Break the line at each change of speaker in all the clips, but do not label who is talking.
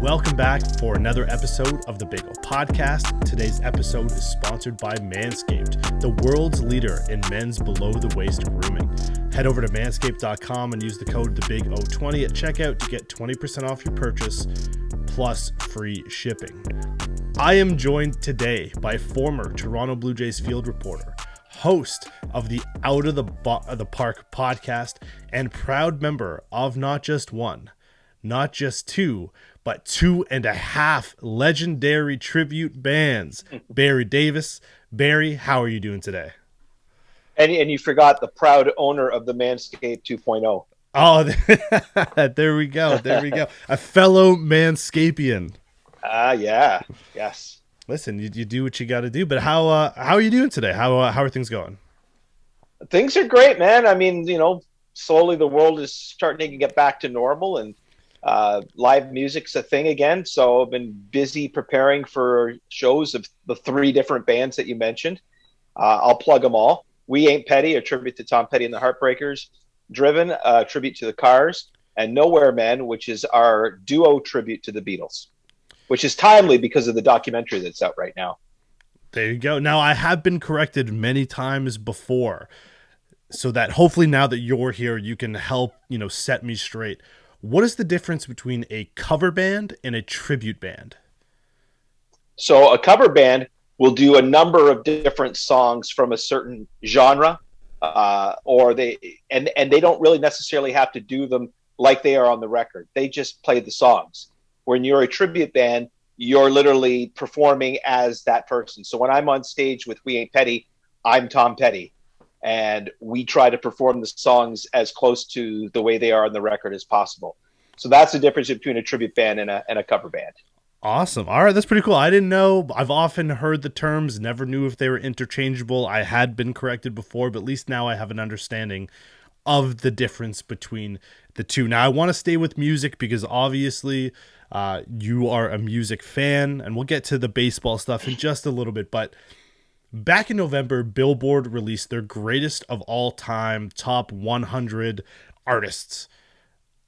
Welcome back for another episode of the Big O Podcast. Today's episode is sponsored by Manscaped, the world's leader in men's below-the-waist grooming. Head over to manscaped.com and use the code THEBIGO20 at checkout to get 20% off your purchase, plus free shipping. I am joined today by former Toronto Blue Jays field reporter, host of the Out of the Park podcast, and proud member of not just one, not just two, but 2.5 legendary tribute bands. Barry Davis. Barry, how are you doing today?
And you forgot the proud owner of the Manscaped 2.0.
Oh, there we go. There we go. A fellow Manscapian.
Yeah. Yes.
Listen, you do what you got to do. But how are you doing today? How are things going?
Things are great, man. I mean, slowly the world is starting to get back to normal, and live music's a thing again. So I've been busy preparing for shows of the 3 different bands that you mentioned. I'll plug them all. We Ain't Petty, a tribute to Tom Petty and the Heartbreakers. Driven, a tribute to the Cars. And Nowhere Man, which is our duo tribute to the Beatles, which is timely because of the documentary that's out right now.
There you go. Now, I have been corrected many times before, so that hopefully now that you're here, you can help, set me straight. What is the difference between a cover band and a tribute band?
So a cover band will do a number of different songs from a certain genre, or they don't really necessarily have to do them like they are on the record. They just play the songs. When you're a tribute band, you're literally performing as that person. So when I'm on stage with We Ain't Petty, I'm Tom Petty. And we try to perform the songs as close to the way they are on the record as possible. So that's the difference between a tribute band and a cover band.
Awesome. All right, that's pretty cool. I didn't know. I've often heard the terms, never knew if they were interchangeable. I had been corrected before, but at least now I have an understanding of the difference between the two. Now, I want to stay with music because obviously you are a music fan, and we'll get to the baseball stuff in just a little bit, but back in November, Billboard released their greatest of all time top 100 artists.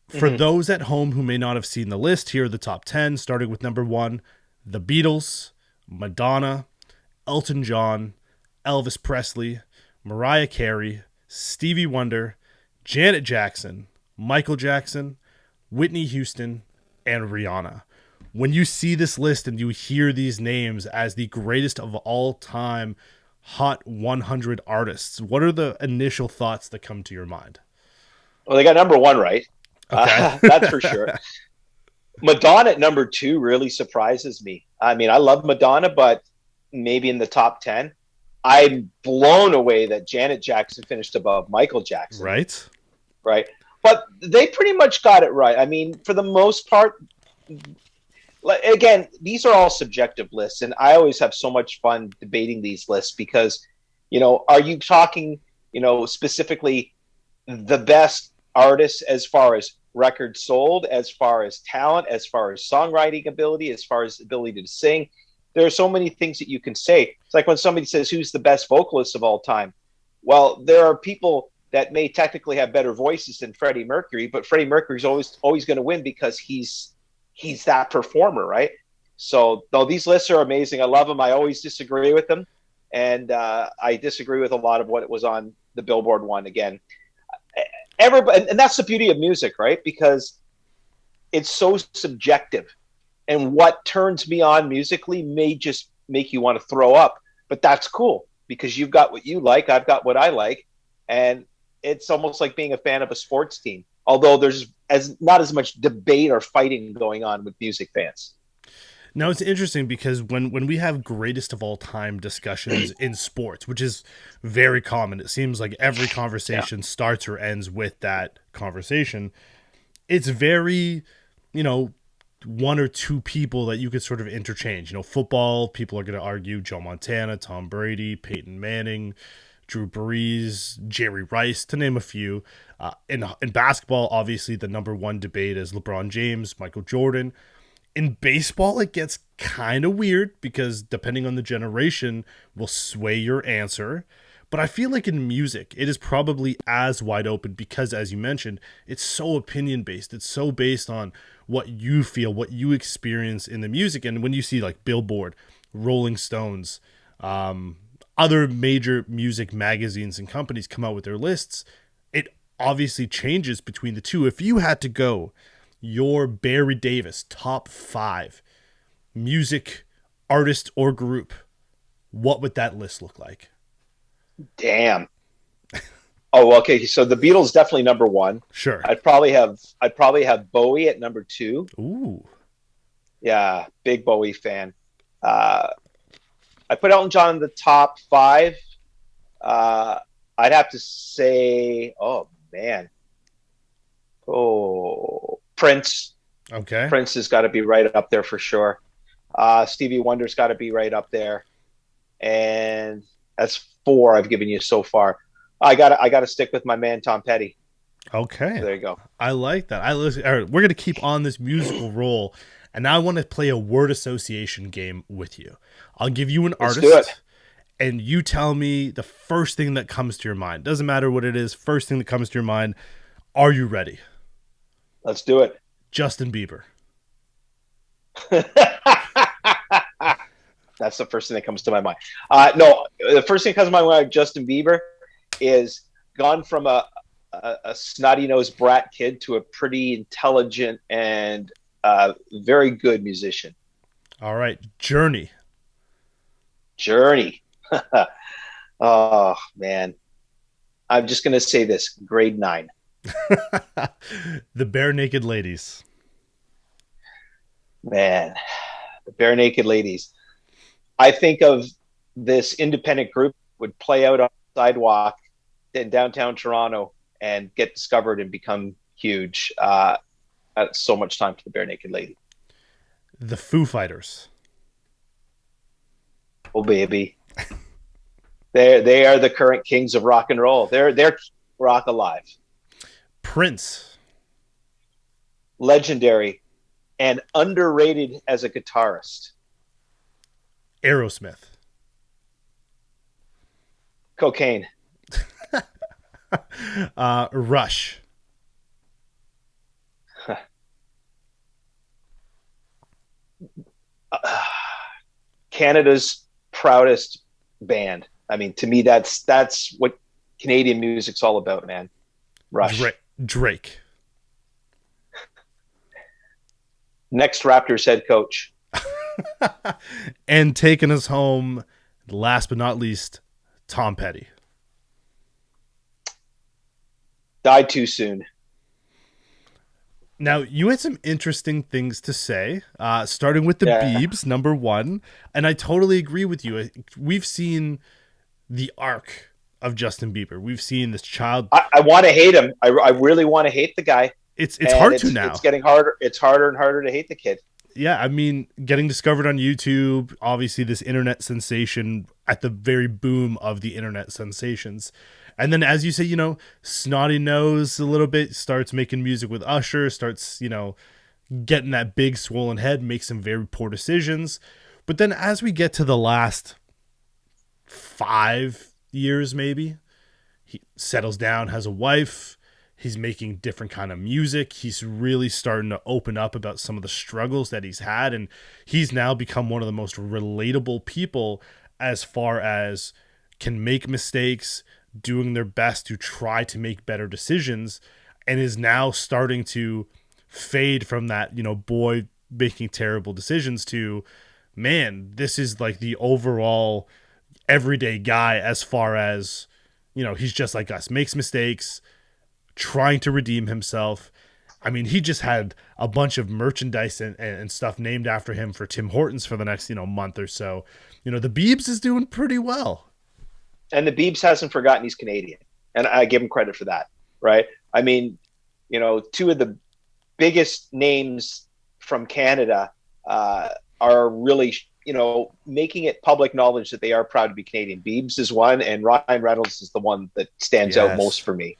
For those at home who may not have seen the list, here are the top 10, starting with number 1, The Beatles, Madonna, Elton John, Elvis Presley, Mariah Carey, Stevie Wonder, Janet Jackson, Michael Jackson, Whitney Houston, and Rihanna. When you see this list and you hear these names as the greatest of all time hot 100 artists, what are the initial thoughts that come to your mind?
Well, they got number 1 right.
Okay.
That's for sure. Madonna at number 2 really surprises me. I mean, I love Madonna, but maybe in the top 10. I'm blown away that Janet Jackson finished above Michael Jackson.
Right.
But they pretty much got it right. I mean, for the most part, again, these are all subjective lists, and I always have so much fun debating these lists because, are you talking, specifically the best artists as far as records sold, as far as talent, as far as songwriting ability, as far as ability to sing? There are so many things that you can say. It's like when somebody says, who's the best vocalist of all time? Well, there are people that may technically have better voices than Freddie Mercury, but Freddie Mercury's always going to win because he's that performer, right? So though these lists are amazing, I love them. I always disagree with them, and I disagree with a lot of what was on the Billboard one. Again, everybody, and that's the beauty of music, right? Because it's so subjective, and what turns me on musically may just make you want to throw up, but that's cool because you've got what you like, I've got what I like, and it's almost like being a fan of a sports team. Although there's not as much debate or fighting going on with music fans.
Now, it's interesting because when we have greatest of all time discussions in sports, which is very common, it seems like every conversation starts or ends with that conversation. It's very, 1 or 2 people that you could sort of interchange. Football, people are going to argue Joe Montana, Tom Brady, Peyton Manning, Drew Brees, Jerry Rice, to name a few. In basketball, obviously, the number 1 debate is LeBron James, Michael Jordan. In baseball, it gets kind of weird because depending on the generation will sway your answer. But I feel like in music, it is probably as wide open because, as you mentioned, it's so opinion-based. It's so based on what you feel, what you experience in the music. And when you see like Billboard, Rolling Stones, other major music magazines and companies come out with their lists, it obviously changes between the two. If you had to go your Barry Davis top 5 music artist or group, what would that list look like?
Damn. Oh, okay. So the Beatles definitely number one.
Sure.
I'd probably have Bowie at number two.
Ooh.
Yeah, big Bowie fan. Uh, I put Elton John in the top five. Uh, I'd have to say, oh man, oh Prince.
Okay.
Prince has got to be right up there for sure. Stevie Wonder's got to be right up there, and that's four I've given you so far. I got to stick with my man Tom Petty.
Okay.
There you go.
I like that. All right, we're going to keep on this musical roll, and now I want to play a word association game with you. I'll give you an
Let's
artist,
do it.
and you tell me the first thing that comes to your mind. Doesn't matter what it is, first thing that comes to your mind. Are you ready?
Let's do it.
Justin Bieber.
That's the first thing that comes to my mind. No, the first thing that comes to my mind, Justin Bieber, is gone from a snotty nosed brat kid to a pretty intelligent and very good musician.
All right. Journey.
Journey. Oh man, I'm just gonna say this: grade 9.
The Bare Naked Ladies.
Man, the Bare Naked Ladies. I think of this independent group would play out on the sidewalk in downtown Toronto and get discovered and become huge. That's so much time for the Bare Naked Lady.
The Foo Fighters.
Oh baby, they are the current kings of rock and roll. They're rock alive,
Prince.
legendary, and underrated as a guitarist.
Aerosmith.
Cocaine.
Rush.
Canada's proudest band. I mean, to me, that's what Canadian music's all about, man. Rush.
Drake.
Next Raptors head coach.
And taking us home, last but not least, Tom Petty.
Died too soon.
Now, you had some interesting things to say, starting with the Biebs, number one. And I totally agree with you. We've seen the arc of Justin Bieber. We've seen this child.
I want to hate him. I really want to hate the guy.
It's hard to now.
It's getting harder. It's harder and harder to hate the kid.
Yeah, I mean, getting discovered on YouTube, obviously this internet sensation at the very boom of the internet sensations. And then, as you say, snotty nose a little bit, starts making music with Usher, starts, getting that big swollen head, makes some very poor decisions. But then as we get to the last 5 years, maybe, he settles down, has a wife. He's making different kind of music. He's really starting to open up about some of the struggles that he's had. And he's now become one of the most relatable people as far as can make mistakes, doing their best to try to make better decisions, and is now starting to fade from that, boy making terrible decisions to, man, this is like the overall everyday guy as far as, he's just like us, makes mistakes, trying to redeem himself. I mean, he just had a bunch of merchandise and stuff named after him for Tim Hortons for the next, month or so. The Biebs is doing pretty well.
And the Biebs hasn't forgotten he's Canadian. And I give him credit for that, right? I mean, two of the biggest names from Canada are really, making it public knowledge that they are proud to be Canadian. Biebs is one, and Ryan Reynolds is the one that stands out most for me.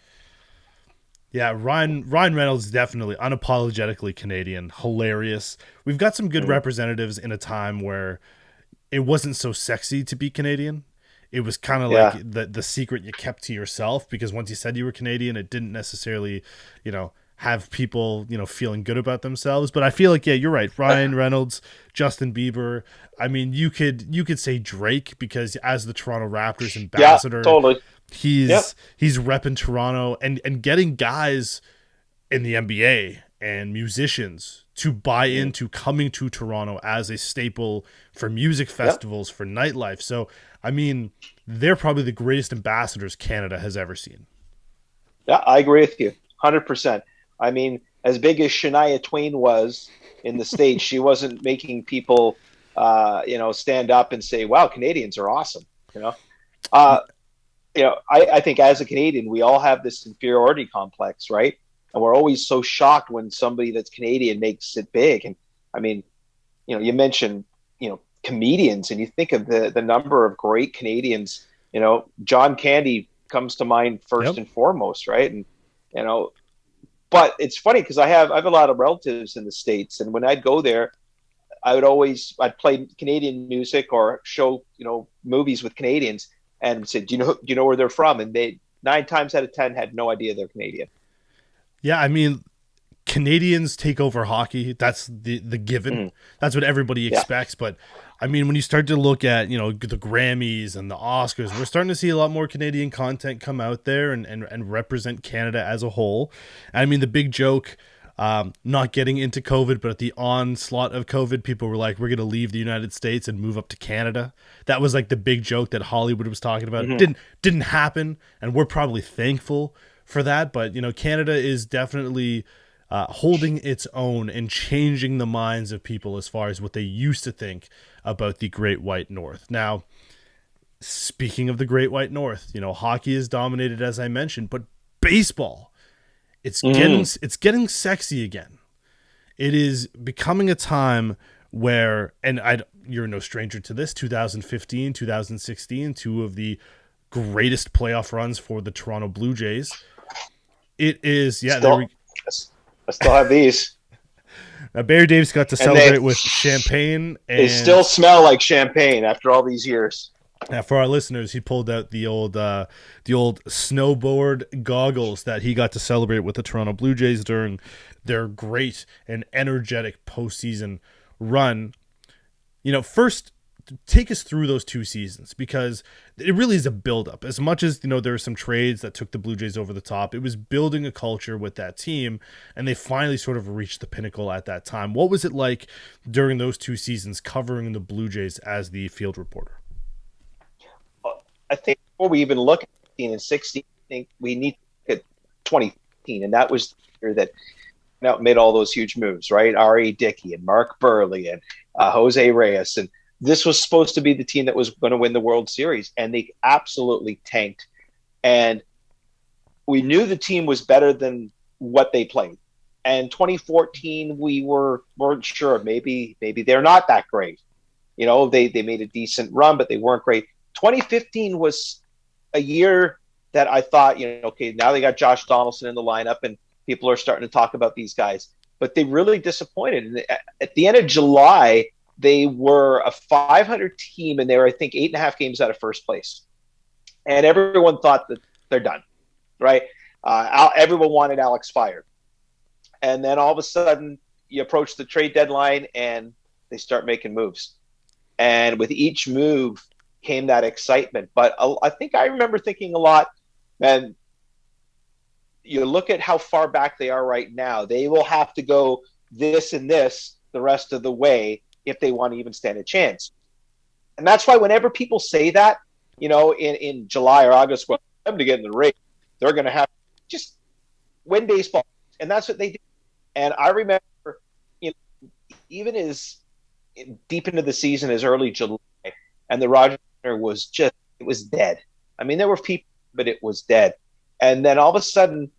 Yeah, Ryan Reynolds is definitely unapologetically Canadian, hilarious. We've got some good representatives in a time where it wasn't so sexy to be Canadian. It was kind of like the secret you kept to yourself, because once you said you were Canadian, it didn't necessarily, have people, feeling good about themselves. But I feel like, yeah, you're right. Ryan Reynolds, Justin Bieber. I mean, you could say Drake, because as the Toronto Raptors
Yeah,
ambassador,
totally. Yep.
he's repping Toronto, and getting guys in the NBA and musicians to buy
Mm.
into coming to Toronto as a staple for music
Yep.
festivals, for nightlife. So, I mean, they're probably the greatest ambassadors Canada has ever seen.
Yeah, I agree with you 100%. I mean, as big as Shania Twain was in the States, she wasn't making people, stand up and say, wow, Canadians are awesome. You know, uh, I think as a Canadian, we all have this inferiority complex, right? And we're always so shocked when somebody that's Canadian makes it big. And I mean, you mentioned, comedians, and you think of the number of great Canadians. John Candy comes to mind first
Yep.
and foremost, right? And you know, but it's funny because I have a lot of relatives in the States, and when I'd go there, I'd play Canadian music or show movies with Canadians, and said, do you know where they're from? And they 9 times out of 10 had no idea they're Canadian.
Yeah, I mean, Canadians take over hockey. That's the given.
Mm.
That's what everybody
Yeah.
expects. But I mean, when you start to look at the Grammys and the Oscars, we're starting to see a lot more Canadian content come out there and represent Canada as a whole. I mean, the big joke. Not getting into COVID, but at the onslaught of COVID, people were like, "We're going to leave the United States and move up to Canada." That was like the big joke that Hollywood was talking about.
Hmm.
Didn't happen, and we're probably thankful for that. But Canada is definitely holding its own and changing the minds of people as far as what they used to think about the Great White North. Now, speaking of the Great White North, hockey is dominated, as I mentioned, but baseball, it's getting
Hmm.
it's getting sexy again. It is becoming a time where, and you're no stranger to this, 2015, 2016, two of the greatest playoff runs for the Toronto Blue Jays. It is, yeah, there
Still,
we
I still have these,
Barry Davis got to
and they
celebrate with champagne,
they
and
still smell like champagne after all these years.
for our listeners, he pulled out the old snowboard goggles that he got to celebrate with the Toronto Blue Jays during their great and energetic postseason run. First, take us through those two seasons, because it really is a buildup. As much as there were some trades that took the Blue Jays over the top, it was building a culture with that team, and they finally sort of reached the pinnacle at that time. What was it like during those two seasons covering the Blue Jays as the field reporter?
I think before we even look at 15 and 16, I think we need to look at 2015, and that was the year that made all those huge moves, right? R.A. Dickey and Mark Burley and Jose Reyes. And this was supposed to be the team that was going to win the World Series, and they absolutely tanked. And we knew the team was better than what they played. And 2014, weren't sure. Maybe they're not that great. They made a decent run, but they weren't great. 2015 was a year that I thought, okay, now they got Josh Donaldson in the lineup, and people are starting to talk about these guys. But they really disappointed. And at the end of July, they were a 500 team, and they were, I think, 8.5 games out of first place. And everyone thought that they're done, right? Everyone wanted Alex fired. And then all of a sudden, you approach the trade deadline, and they start making moves. And with each move came that excitement. But I think I remember thinking a lot, man, you look at how far back they are right now. They will have to go this and this the rest of the way if they want to even stand a chance. And that's why whenever people say that, in July or August, well, them to get in the race, they're going to have to just win baseball. And that's what they did. And I remember, even as deep into the season as early July, and the Rogers Center it was dead. I mean, there were people, but it was dead. And then all of a sudden,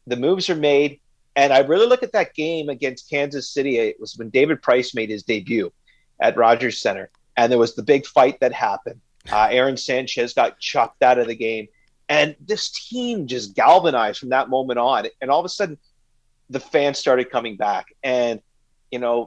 the moves are made. And I really look at that game against Kansas City. It was when David Price made his debut at Rogers Center. And there was the big fight that happened. Aaron Sanchez got chucked out of the game. And this team just galvanized from that moment on. And all of a sudden, the fans started coming back. And,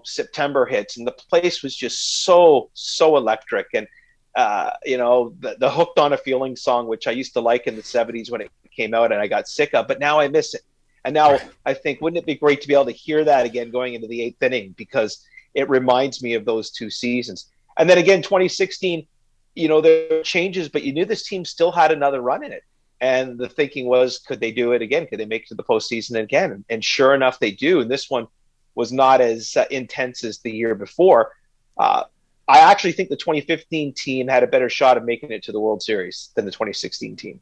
September hits, and the place was just so, so electric. And, the Hooked on a Feeling song, which I used to like in the 70s when it came out and I got sick of, but now I miss it. And now
Right.
I think, wouldn't it be great to be able to hear that again going into the eighth inning, because it reminds me of those two seasons. And then again, 2016, there were changes, but you knew this team still had another run in it. And the thinking was, could they do it again? Could they make it to the postseason again? And sure enough, they do. And this one was not as intense as the year before. Uh, I actually think the 2015 team had a better shot of making it to the World Series than the 2016 team.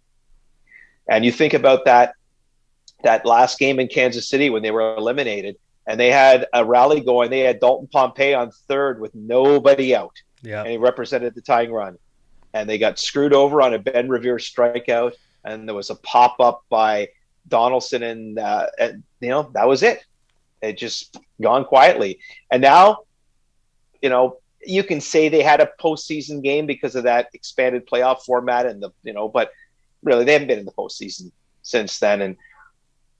And you think about that last game in Kansas City when they were eliminated, and they had a rally going. They had Dalton Pompey on third with nobody out,
Yeah.
and he represented the tying run. And they got screwed over on a Ben Revere strikeout, and there was a pop up by Donaldson, and that was it. It just gone quietly. And now, you can say they had a postseason game because of that expanded playoff format, but really they haven't been in the postseason since then. And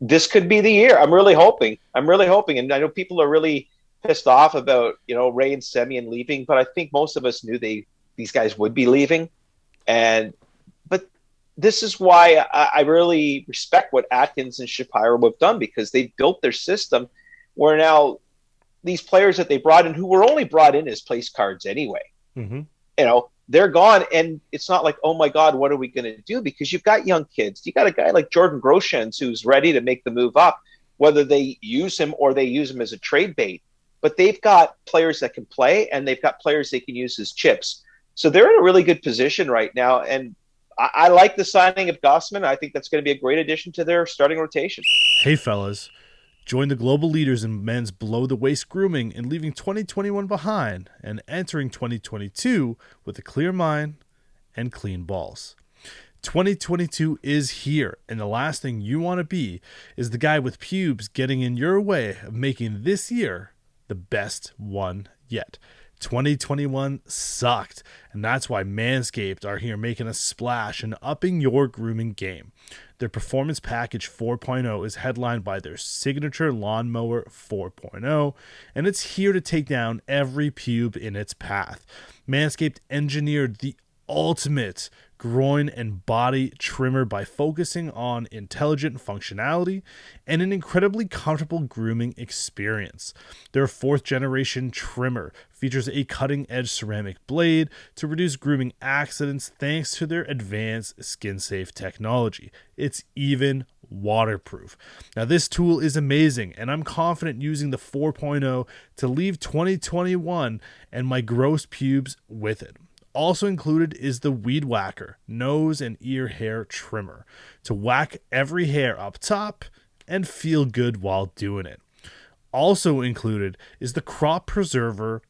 this could be the year. I'm really hoping. And I know people are really pissed off about, Ray and Semien leaving, but I think most of us knew these guys would be leaving. But this is why I really respect what Atkins and Shapiro have done, because they built their system where now these players that they brought in, who were only brought in as place cards anyway,
Mm-hmm.
they're gone. And it's not like, oh my God, what are we going to do? Because you've got young kids. You got a guy like Jordan Groshans who's ready to make the move up, whether they use him or they use him as a trade bait. But they've got players that can play, and they've got players they can use as chips. So they're in a really good position right now. And I like the signing of Gossman. I think that's going to be a great addition to their starting rotation.
Hey, fellas. Join the global leaders in men's below-the-waist grooming and leaving 2021 behind and entering 2022 with a clear mind and clean balls. 2022 is here, and the last thing you want to be is the guy with pubes getting in your way of making this year the best one yet. 2021 sucked, and that's why Manscaped are here making a splash and upping your grooming game. Their Performance Package 4.0 is headlined by their signature Lawnmower 4.0, and it's here to take down every pube in its path. Manscaped engineered the ultimate groin and body trimmer by focusing on intelligent functionality and an incredibly comfortable grooming experience. Their 4th generation trimmer features a cutting-edge ceramic blade to reduce grooming accidents thanks to their advanced skin-safe technology. It's even waterproof. Now, this tool is amazing, and I'm confident using the 4.0 to leave 2021 and my gross pubes with it. Also included is the Weed Whacker nose and ear hair trimmer to whack every hair up top and feel good while doing it. Also included is the Crop Preserver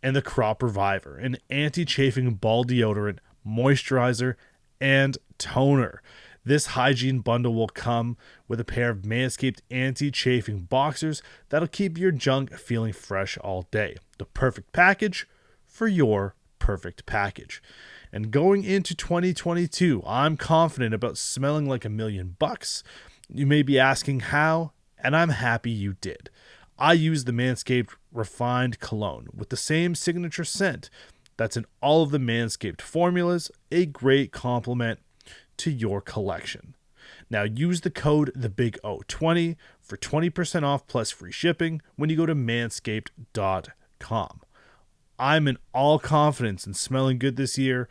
and the Crop Reviver, an anti-chafing ball deodorant, moisturizer, and toner. This hygiene bundle will come with a pair of Manscaped anti-chafing boxers that'll keep your junk feeling fresh all day. The perfect package for your perfect package. And going into 2022, I'm confident about smelling like $1,000,000. You may be asking how, and I'm happy you did. I use the Manscaped Refined Cologne with the same signature scent that's in all of the Manscaped formulas, a great complement to your collection. Now use the code TheBigO20 for 20% off plus free shipping when you go to manscaped.com. I'm in all confidence in smelling good this year.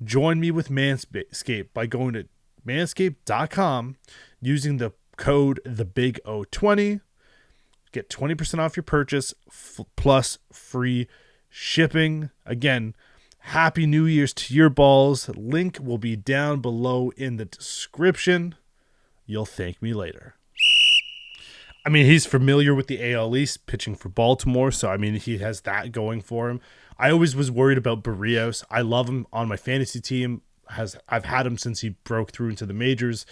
Join me with Manscaped by going to manscaped.com using the code TheBigO20. Get 20% off your purchase plus free shipping. Again, Happy New Year's to your balls. Link will be down below in the description. You'll thank me later. I mean, he's familiar with the AL East, pitching for Baltimore, so I mean, he has that going for him. I always was worried about Barrios. I love him on my fantasy team. I've had him since he broke through into the majors.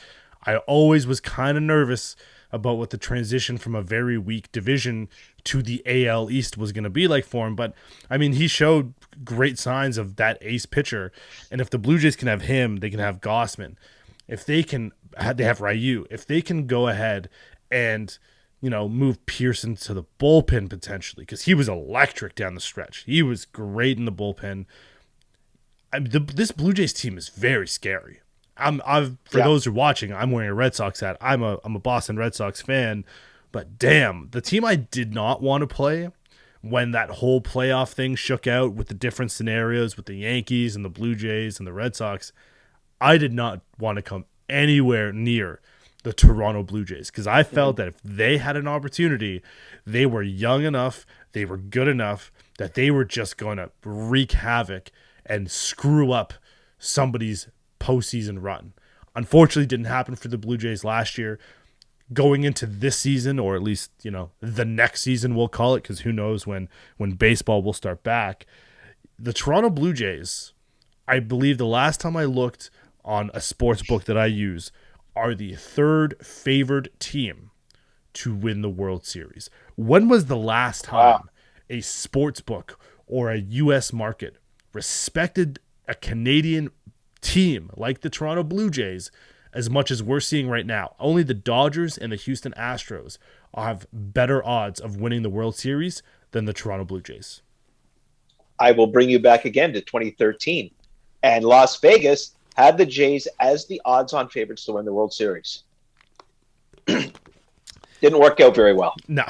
I always was kind of nervous about what the transition from a very weak division to the AL East was going to be like for him. But, I mean, he showed great signs of that ace pitcher. And if the Blue Jays can have him, they can have Gossman. If they have Ryu. If they can go ahead and, move Pearson to the bullpen potentially, because he was electric down the stretch. He was great in the bullpen. This Blue Jays team is very scary. For those who are watching, I'm wearing a Red Sox hat. I'm a Boston Red Sox fan, but damn, the team I did not want to play when that whole playoff thing shook out with the different scenarios with the Yankees and the Blue Jays and the Red Sox, I did not want to come anywhere near the Toronto Blue Jays because I felt that if they had an opportunity, they were young enough, they were good enough that they were just going to wreak havoc and screw up somebody's postseason run. Unfortunately, it didn't happen for the Blue Jays last year. Going into this season, or at least, the next season, we'll call it, because who knows when baseball will start back. The Toronto Blue Jays, I believe the last time I looked on a sports book that I use, are the third favored team to win the World Series. When was the last time a sports book or a U.S. market respected a Canadian team like the Toronto Blue Jays as much as we're seeing right now? Only the Dodgers and the Houston Astros have better odds of winning the World Series than the Toronto Blue Jays.
I will bring you back again to 2013. And Las Vegas had the Jays as the odds-on favorites to win the World Series. Didn't work out very well.
No.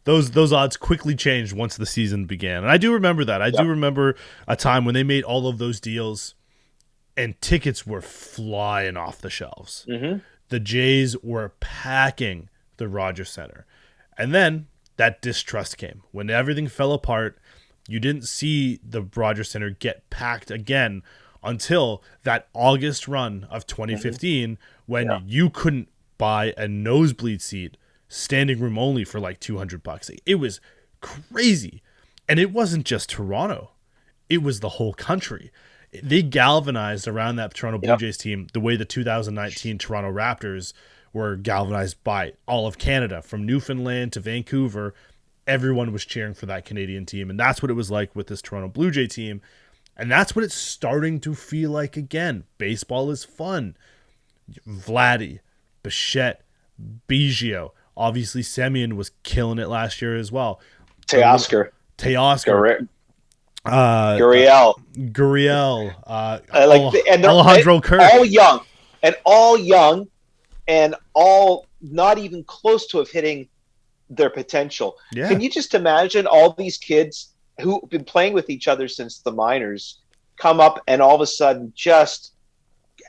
Those odds quickly changed once the season began. And I do remember that. I do remember a time when they made all of those deals and tickets were flying off the shelves.
Mm-hmm.
The Jays were packing the Rogers Center. And then that distrust came. When everything fell apart, you didn't see the Rogers Center get packed again until that August run of 2015 when you couldn't buy a nosebleed seat, standing room only, for like $200. It was crazy. And it wasn't just Toronto. It was the whole country. They galvanized around that Toronto Blue Jays team the way the 2019 Toronto Raptors were galvanized by all of Canada. From Newfoundland to Vancouver, everyone was cheering for that Canadian team. And that's what it was like with this Toronto Blue Jay team. And that's what it's starting to feel like again. Baseball is fun. Vladdy, Bichette, Biggio. Obviously, Semyon was killing it last year as well.
Teoscar.
Gurriel, Alejandro Kirk,
all young, and all not even close to hitting their potential.
Yeah.
Can you just imagine all these kids who've been playing with each other since the minors come up and all of a sudden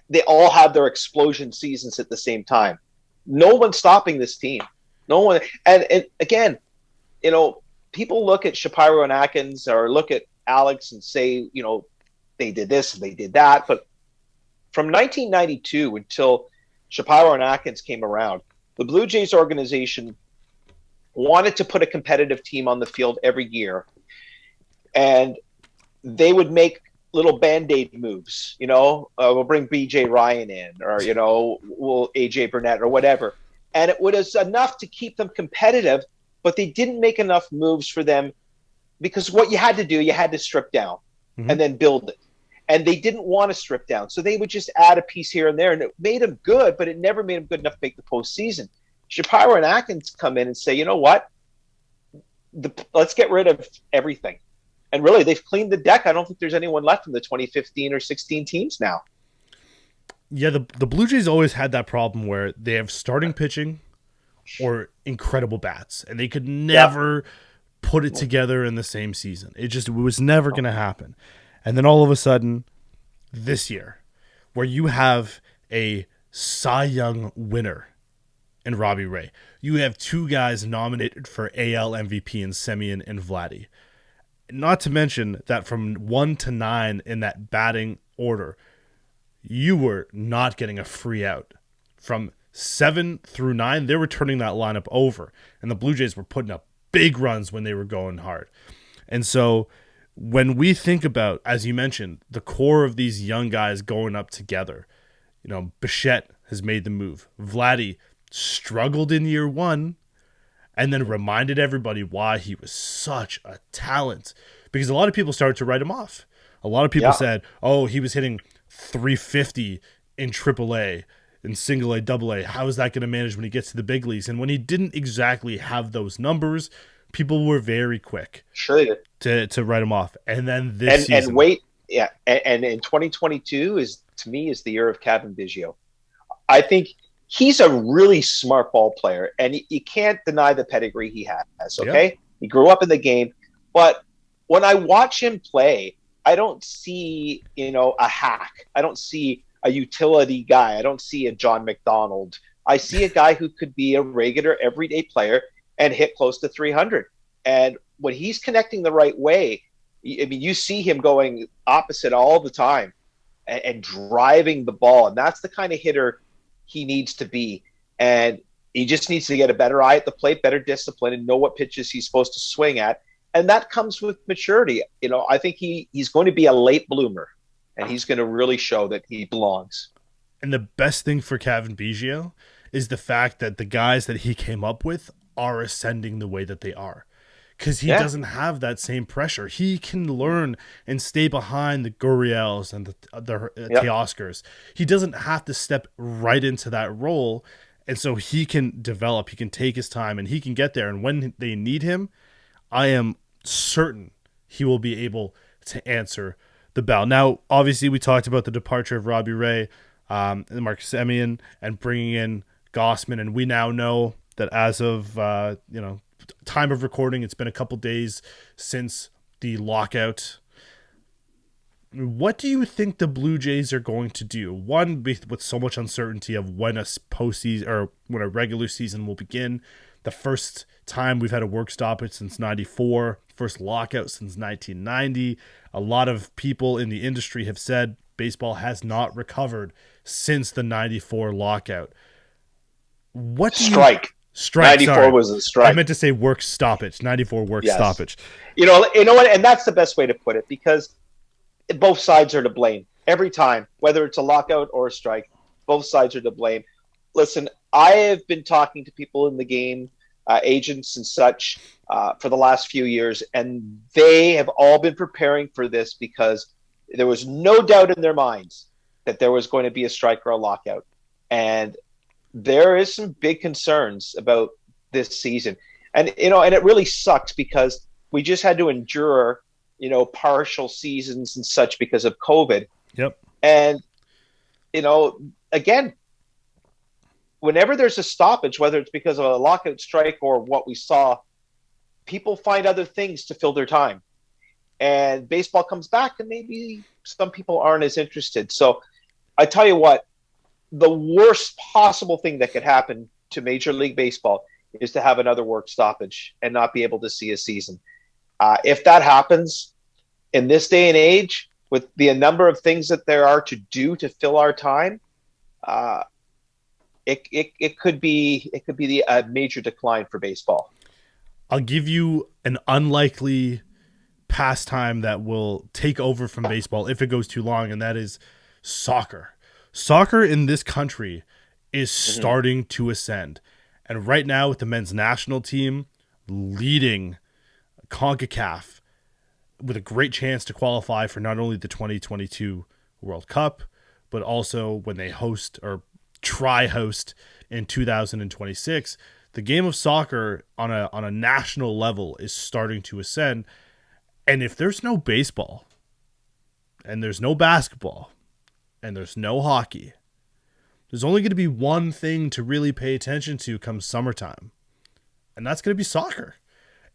they all have their explosion seasons at the same time? No one's stopping this team. No one. And again, people look at Shapiro and Atkins or look at Alex and say, they did this and they did that. But from 1992 until Shapiro and Atkins came around, the Blue Jays organization wanted to put a competitive team on the field every year. And they would make little Band-Aid moves, we'll bring BJ Ryan in, or, we'll AJ Burnett or whatever. And it was enough to keep them competitive, but they didn't make enough moves for them, because what you had to do, you had to strip down and then build it. And they didn't want to strip down. So they would just add a piece here and there, and it made them good, but it never made them good enough to make the postseason. Shapiro and Atkins come in and say, you know what? Let's get rid of everything. And really, they've cleaned the deck. I don't think there's anyone left in the 2015 or 16 teams now.
Yeah, the Blue Jays always had that problem where they have starting pitching or incredible bats, and they could never put it together in the same season. It was never going to happen. And then all of a sudden, this year, where you have a Cy Young winner in Robbie Ray, you have two guys nominated for AL MVP in Semyon and Vladdy. Not to mention that from 1 to 9 in that batting order, you were not getting a free out. From 7 through 9, they were turning that lineup over, and the Blue Jays were putting up big runs when they were going hard. And so when we think about, as you mentioned, the core of these young guys going up together, Bichette has made the move. Vladdy struggled in year 1 and then reminded everybody why he was such a talent, because a lot of people started to write him off. A lot of people said, oh, he was hitting 350 in AAA, in single A, double A. How is that going to manage when he gets to the big leagues? And when he didn't exactly have those numbers, people were very quick to write him off. And then this season,
and wait yeah, and in 2022 is to me is the year of Kevin Biggio. I think he's a really smart ball player, and you can't deny the pedigree he has.
Yep.
Okay, he grew up in the game, but when I watch him play, I don't see a hack. I don't see a utility guy. I don't see a John McDonald. I see a guy who could be a regular, everyday player and hit close to 300. And when he's connecting the right way, I mean, you see him going opposite all the time and driving the ball, and that's the kind of hitter he needs to be. And he just needs to get a better eye at the plate, better discipline, and know what pitches he's supposed to swing at. And that comes with maturity. I think he's going to be a late bloomer, and he's going to really show that he belongs.
And the best thing for Kevin Biggio is the fact that the guys that he came up with are ascending the way that they are. Because he doesn't have that same pressure. He can learn and stay behind the Gurriels and the Teoscars. He doesn't have to step right into that role. And so he can develop, he can take his time, and he can get there. And when they need him, I am certain he will be able to answer the bell. Now, obviously, we talked about the departure of Robbie Ray and Mark Semien and bringing in Gossman. And we now know that as of, time of recording, it's been a couple days since the lockout. What do you think the Blue Jays are going to do? One, with so much uncertainty of when a postseason or when a regular season will begin. The first time we've had a work stoppage since '94, first lockout since 1990. A lot of people in the industry have said baseball has not recovered since the '94 lockout. What do
Strike.
Strike.
94
sorry.
was a strike.
I meant to say work stoppage. 94 work stoppage.
You know what? And that's the best way to put it, because both sides are to blame every time, whether it's a lockout or a strike. Both sides are to blame. Listen, I have been talking to people in the game, agents and such, for the last few years, and they have all been preparing for this because there was no doubt in their minds that there was going to be a strike or a lockout. And there is some big concerns about this season. And it really sucks because we just had to endure, partial seasons and such because of COVID.
Yep.
And, again, whenever there's a stoppage, whether it's because of a lockout, strike, or what we saw, people find other things to fill their time. And baseball comes back and maybe some people aren't as interested. So I tell you what, the worst possible thing that could happen to Major League Baseball is to have another work stoppage and not be able to see a season. If that happens in this day and age, with the number of things that there are to do to fill our time, it could be a major decline for baseball.
I'll give you an unlikely pastime that will take over from baseball if it goes too long, and that is soccer. Soccer in this country is starting to ascend. And right now, with the men's national team leading CONCACAF with a great chance to qualify for not only the 2022 World Cup, but also when they host or try host in 2026, the game of soccer on a national level is starting to ascend. And if there's no baseball, and there's no basketball, and there's no hockey, there's only going to be one thing to really pay attention to come summertime, and that's going to be soccer.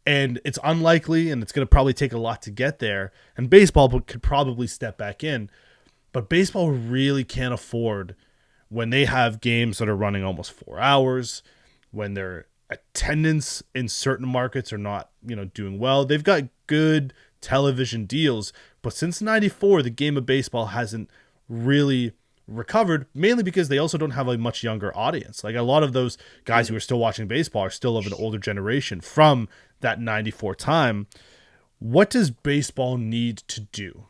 And it's unlikely, and it's going to probably take a lot to get there, and baseball could probably step back in, but baseball really can't afford when they have games that are running almost 4 hours, when their attendance in certain markets are not, doing well. They've got good television deals, but since '94, the game of baseball hasn't really recovered, mainly because they also don't have a much younger audience. Like, a lot of those guys who are still watching baseball are still of an older generation from that '94 time. What does baseball need to do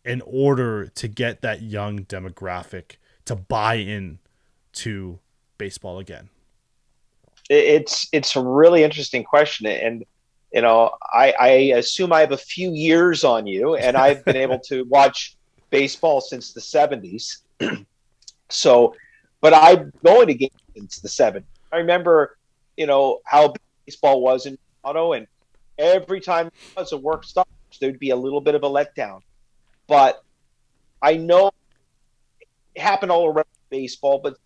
in order to get that young demographic to buy in to baseball again?
It's a really interesting question, and I assume I have a few years on you, and I've been able to watch baseball since the '70s. So, but I've been going to games since the '70s. I remember, how baseball was in Toronto, and every time there was a work stoppage, there'd be a little bit of a letdown. but I know it happened all around baseball, but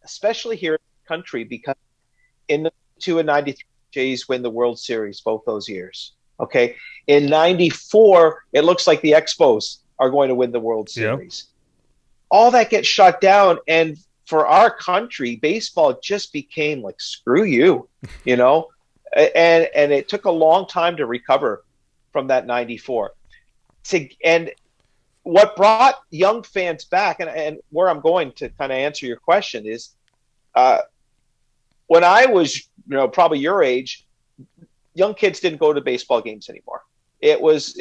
especially here in the country, because in the 2 and 93, Jays win the World Series both those years. Okay. In 94, it looks like the Expos are going to win the World
Yep.
Series. All that gets shut down. And for our country, baseball just became like, screw you, you know? And it took a long time to recover from that 94. And what brought young fans back, and where I'm going to kind of answer your question is, uh, when I was, probably your age, young kids didn't go to baseball games anymore. It was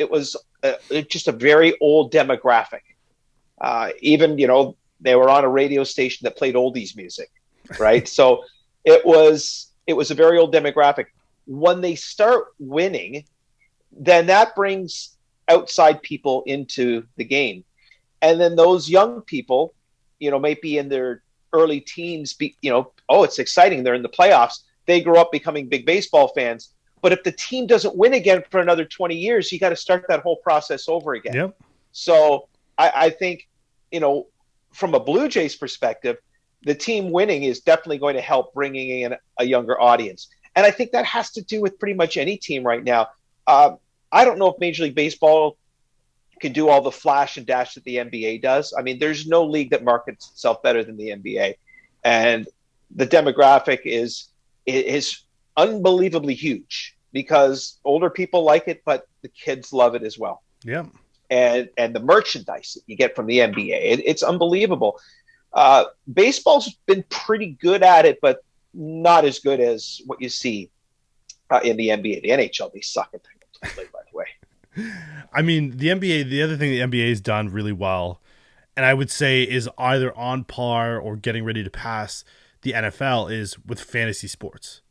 just a very old demographic. Even they were on a radio station that played oldies music, right? So it was a very old demographic. When they start winning, then that brings outside people into the game, and then those young people, might be in their early teens. Oh, it's exciting! They're in the playoffs. They grow up becoming big baseball fans. But if the team doesn't win again for another 20 years, you got to start that whole process over again.
Yep.
So I think, from a Blue Jays perspective, the team winning is definitely going to help bringing in a younger audience. And I think that has to do with pretty much any team right now. I don't know if Major League Baseball can do all the flash and dash that the NBA does. I mean, there's no league that markets itself better than the NBA. And the demographic is unbelievably huge because older people like it, but the kids love it as well.
Yep.
And the merchandise that you get from the NBA, it's unbelievable. Baseball's been pretty good at it, but not as good as what you see in the NBA. The NHL, they suck at that, by the way.
I mean, the NBA, the other thing the NBA has done really well, and I would say is either on par or getting ready to pass the NFL, is with fantasy sports.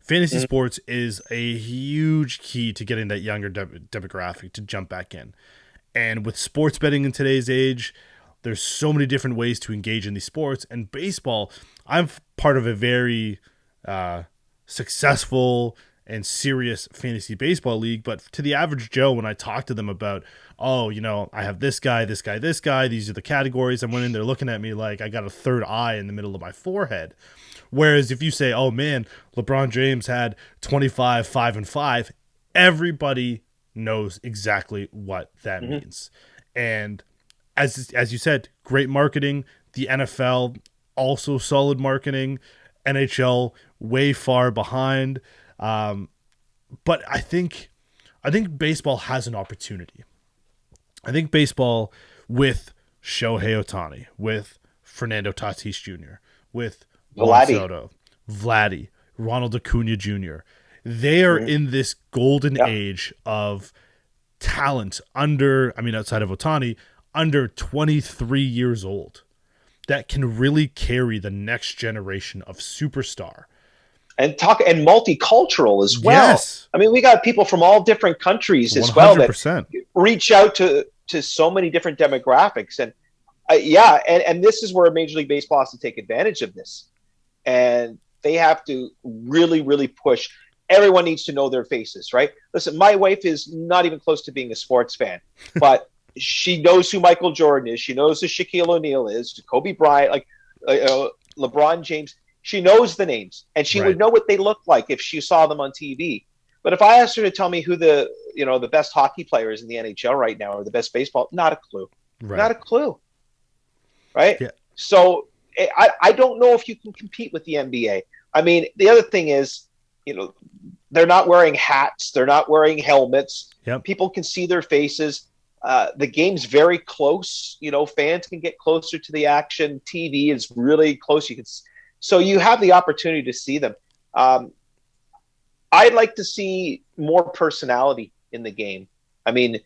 Fantasy sports is a huge key to getting that younger demographic to jump back in. And with sports betting in today's age, there's so many different ways to engage in these sports. And baseball, I'm part of a very successful and serious fantasy baseball league. But to the average Joe, when I talk to them about, I have this guy, this guy, this guy, these are the categories, I'm in there looking at me like I got a third eye in the middle of my forehead. Whereas if you say, oh man, LeBron James had 25, 5 and 5, everybody knows exactly what that means. And as you said, great marketing. The NFL also solid marketing. NHL way far behind. But I think baseball has an opportunity. I think baseball with Shohei Ohtani, with Fernando Tatis Jr., with Juan Soto, Vladdy, Ronald Acuna Jr., they are in this golden age of talent outside of Ohtani, under 23 years old that can really carry the next generation of superstar.
And multicultural as well.
Yes.
I mean, we got people from all different countries as
100%.
well that reach out to so many different demographics. And and this is where Major League Baseball has to take advantage of this. And they have to really, really push. Everyone needs to know their faces, right? Listen, my wife is not even close to being a sports fan, but she knows who Michael Jordan is. She knows who Shaquille O'Neal is, Kobe Bryant, LeBron James. She knows the names, and she would know what they look like if she saw them on TV. But if I asked her to tell me who the best hockey players in the NHL right now or the best baseball, not a clue. Right. Not a clue. Right? Yeah. So I don't know if you can compete with the NBA. I mean, the other thing is, they're not wearing hats. They're not wearing helmets.
Yep.
People can see their faces. The game's very close. Fans can get closer to the action. TV is really close. So you have the opportunity to see them. I'd like to see more personality in the game. I mean,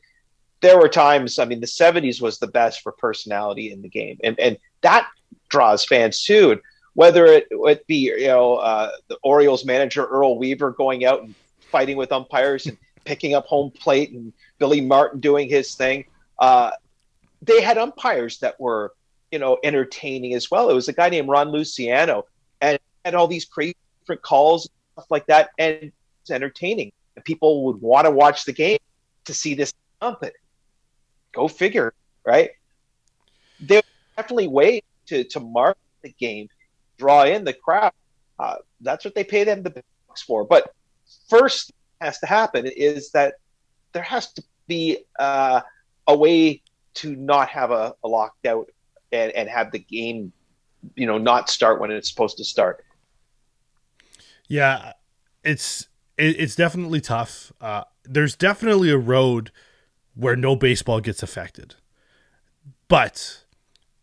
there were times, the 70s was the best for personality in the game. And that draws fans too. And whether it be, the Orioles manager, Earl Weaver, going out and fighting with umpires and picking up home plate, and Billy Martin doing his thing. They had umpires that were, entertaining as well. It was a guy named Ron Luciano, and had all these crazy different calls and stuff like that. And it's entertaining. And people would want to watch the game to see this ump. Go figure. right? There's definitely ways to market the game, draw in the crowd. That's what they pay them the bucks for. But first has to happen is that there has to be a way to not have a lockout and have the game, not start when it's supposed to start.
Yeah, it's definitely tough. There's definitely a road where no baseball gets affected, but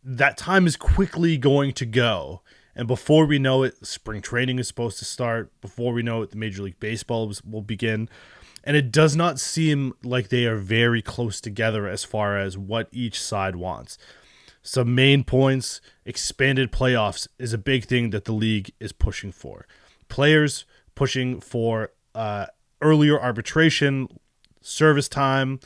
that time is quickly going to go. And before we know it, spring training is supposed to start. Before we know it, the Major League Baseball will begin. And it does not seem like they are very close together as far as what each side wants. Some main points, expanded playoffs is a big thing that the league is pushing for. Players pushing for earlier arbitration, service time.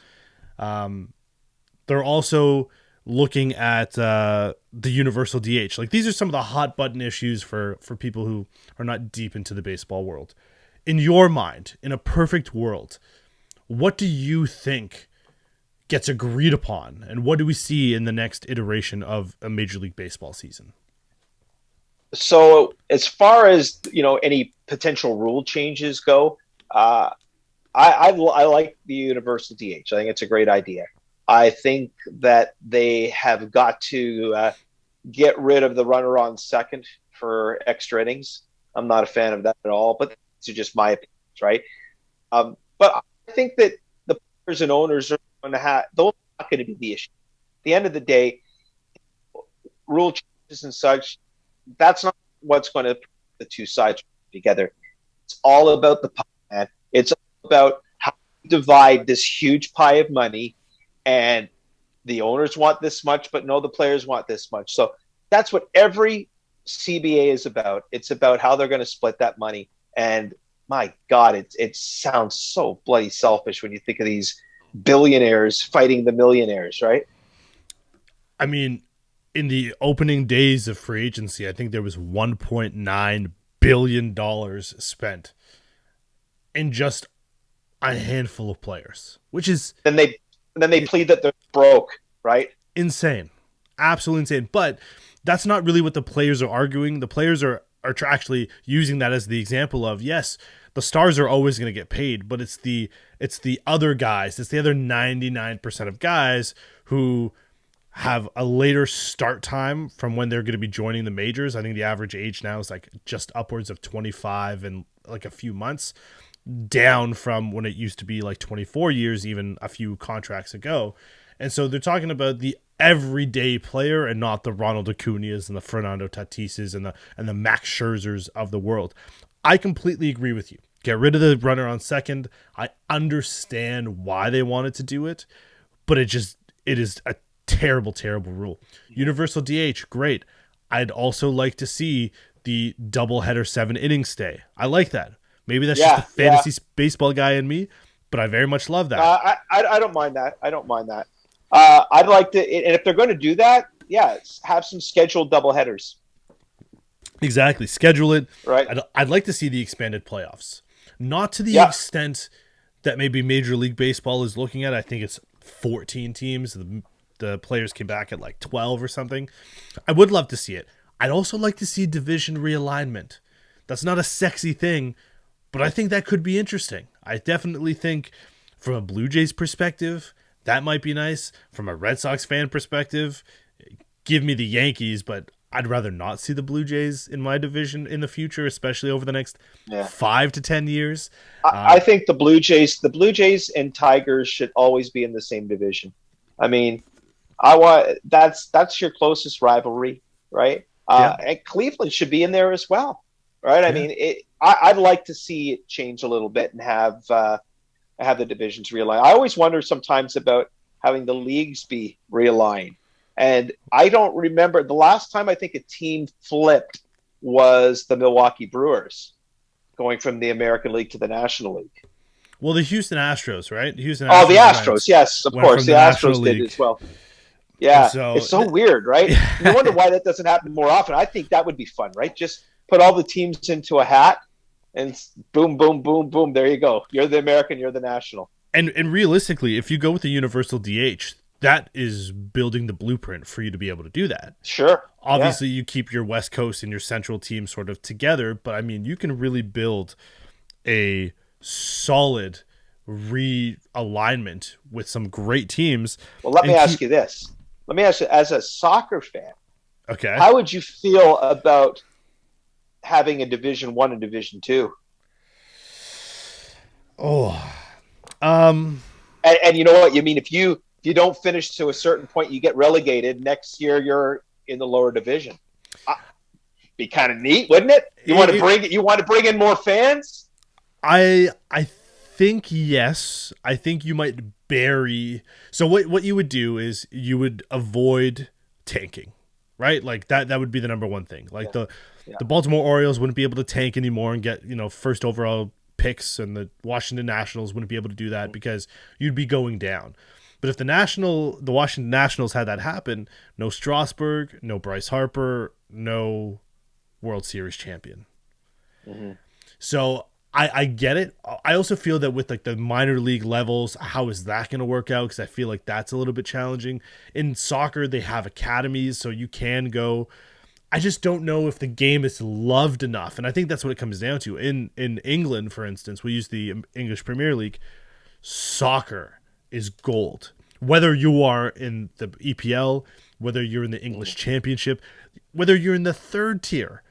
They're also looking at the universal DH. Like, these are some of the hot button issues for people who are not deep into the baseball world. In your mind, in a perfect world, what do you think gets agreed upon, and what do we see in the next iteration of a Major League Baseball season?
So as far as any potential rule changes go, I like the universal DH. I think it's a great idea. I think that they have got to get rid of the runner on second for extra innings. I'm not a fan of that at all, but these are just my opinions, right? But I think that the players and owners are going to have, those are not going to be the issue. At the end of the day, rule changes and such, that's not what's going to put the two sides together. It's all about the pie, man. It's about how to divide this huge pie of money, and the owners want this much, but no, the players want this much. So that's what every CBA is about. It's about how they're going to split that money. And my God, it sounds so bloody selfish when you think of these billionaires fighting the millionaires, right?
I mean, in the opening days of free agency, I think there was $1.9 billion spent in just a handful of players, which is
then they plead that they're broke, right?
insane, absolutely insane. But that's not really what the players are arguing. The players are actually using that as the example of, yes, the stars are always going to get paid, but it's the other guys, it's the other 99% of guys who have a later start time from when they're going to be joining the majors. I think the average age now is like just upwards of 25 and like a few months, down from when it used to be like 24 years, even a few contracts ago. And so they're talking about the everyday player and not the Ronald Acuñas and the Fernando Tatises and the Max Scherzers of the world. I completely agree with you. Get rid of the runner on second. I understand why they wanted to do it, but it is a terrible, terrible rule. Universal DH, great. I'd also like to see the doubleheader 7 inning stay. I like that. Maybe that's just the fantasy baseball guy in me, but I very much love that.
I don't mind that. I don't mind that. I'd like to, and if they're going to do that, have some scheduled doubleheaders.
Exactly. Schedule it.
Right.
I'd like to see the expanded playoffs. Not to the extent that maybe Major League Baseball is looking at. I think it's 14 teams. The players came back at like 12 or something. I would love to see it. I'd also like to see division realignment. That's not a sexy thing, but I think that could be interesting. I definitely think from a Blue Jays perspective, that might be nice. From a Red Sox fan perspective, give me the Yankees, but I'd rather not see the Blue Jays in my division in the future, especially over the next 5 to 10 years.
I think the Blue Jays and Tigers should always be in the same division. I mean, that's your closest rivalry, right? And Cleveland should be in there as well, right? I mean, I'd like to see it change a little bit and have the divisions realigned. I always wonder sometimes about having the leagues be realigned. And I don't remember the last time I think a team flipped was the Milwaukee Brewers going from the American League to the National League.
Well, the Houston Astros, right? The
Astros. Yes, of course. The Astros did as well. Yeah. So, it's so weird, right? You wonder why that doesn't happen more often. I think that would be fun, right? Just put all the teams into a hat and boom, boom, boom, boom. There you go. You're the American, you're the National.
And realistically, if you go with the universal DH, that is building the blueprint for you to be able to do that.
Sure. Yeah.
Obviously, you keep your West Coast and your Central team sort of together, but I mean, you can really build a solid realignment with some great teams
Well, let me
and
ask
keep.
you this. Let me ask you, as a soccer fan,
Okay.
how would you feel about having a Division 1 and Division 2?
Oh, um,
And you know what? You mean if you don't finish to a certain point, you get relegated. Next year, you're in the lower division. Be kind of neat, wouldn't it? You want to bring in more fans?
I think yes. I think you might bury. So what you would do is you would avoid tanking, right? Like that would be the number one thing. Like
Yeah, yeah.
the Baltimore Orioles wouldn't be able to tank anymore and get, first overall picks, and the Washington Nationals wouldn't be able to do that because you'd be going down. But if the Washington Nationals had that happen, no Strasburg, no Bryce Harper, no World Series champion.
Mm-hmm.
So I get it. I also feel that with like the minor league levels, how is that going to work out? Because I feel like that's a little bit challenging. In soccer, they have academies, so you can go. I just don't know if the game is loved enough, and I think that's what it comes down to. In England, for instance, we use the English Premier League. Soccer is gold. Whether you are in the EPL, whether you're in the English Championship, whether you're in the third tier,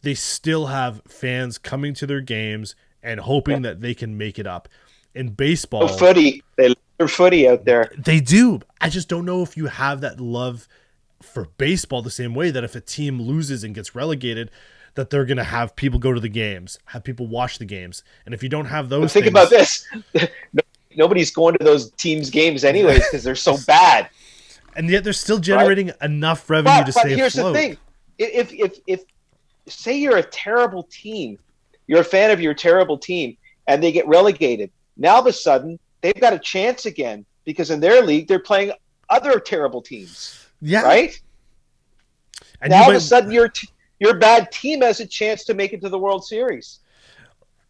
they still have fans coming to their games and hoping that they can make it up. In
Oh,
baseball,
footy. They love footy out there.
they do. I just don't know if you have that love for baseball the same way that if a team loses and gets relegated, that they're going to have people go to the games, have people watch the games. And if you don't have
But
those
think
things,
about this. Nobody's going to those teams' games anyways because they're so bad.
and yet they're still
Right?
generating enough revenue to
But
stay
here's
afloat.
the thing: if say you're a terrible team, you're a fan of your terrible team, and they get relegated, now all of a sudden they've got a chance again because in their league they're playing other terrible teams,
Yeah.
right?
And
Now all of a sudden your bad team has a chance to make it to the World Series.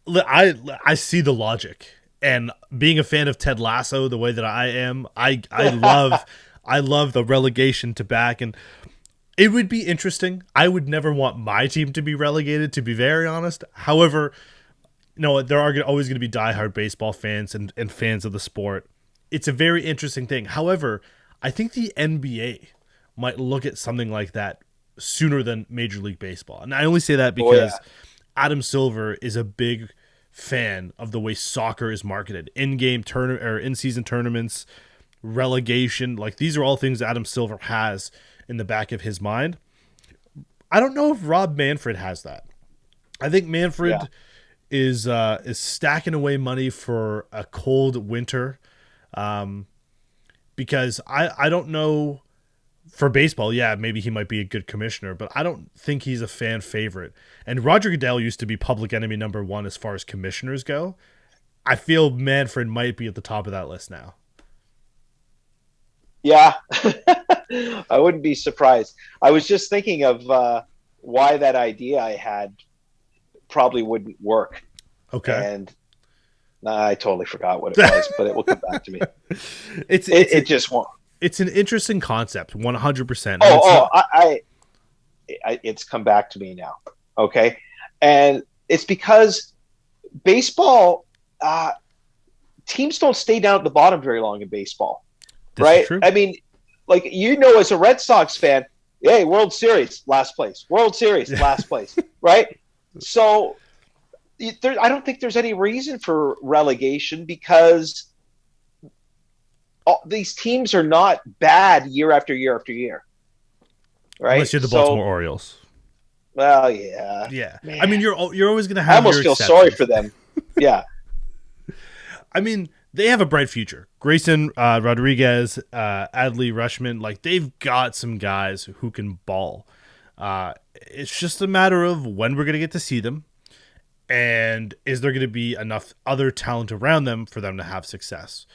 I see the logic, and being a fan of Ted Lasso the way that I am, I love the relegation to back, and it would be interesting. I would never want my team to be relegated, to be very honest. However, there are always going to be diehard baseball fans and fans of the sport. It's a very interesting thing. However, I think the NBA might look at something like that sooner than Major League Baseball. And I only say that because Adam Silver is a big fan of the way soccer is marketed. In-game tournament or in-season tournaments, relegation, like these are all things Adam Silver has in the back of his mind. I don't know if Rob Manfred has that. I think Manfred is stacking away money for a cold winter, because I don't know. For baseball, yeah, maybe he might be a good commissioner, but I don't think he's a fan favorite. And Roger Goodell used to be public enemy number one as far as commissioners go. I feel Manfred might be at the top of that list now.
Yeah, I wouldn't be surprised. I was just thinking of why that idea I had probably wouldn't work.
Okay.
And I totally forgot what it was, but it will come back to me.
It
just won't.
It's an interesting concept, 100%.
It's come back to me now. Okay, and it's because baseball teams don't stay down at the bottom very long in baseball, right?
True.
I mean, like as a Red Sox fan, hey, World Series, last place. World Series, last place, right? So I don't think there's any reason for relegation because these teams are not bad year after year after year, right?
Unless you're the Baltimore Orioles.
Well, yeah.
Yeah.
Man.
I mean, you're always going to have.
I almost feel sorry for them. Yeah.
I mean, they have a bright future. Grayson Rodriguez, Adley Rushman, like they've got some guys who can ball. It's just a matter of when we're going to get to see them, and is there going to be enough other talent around them for them to have success?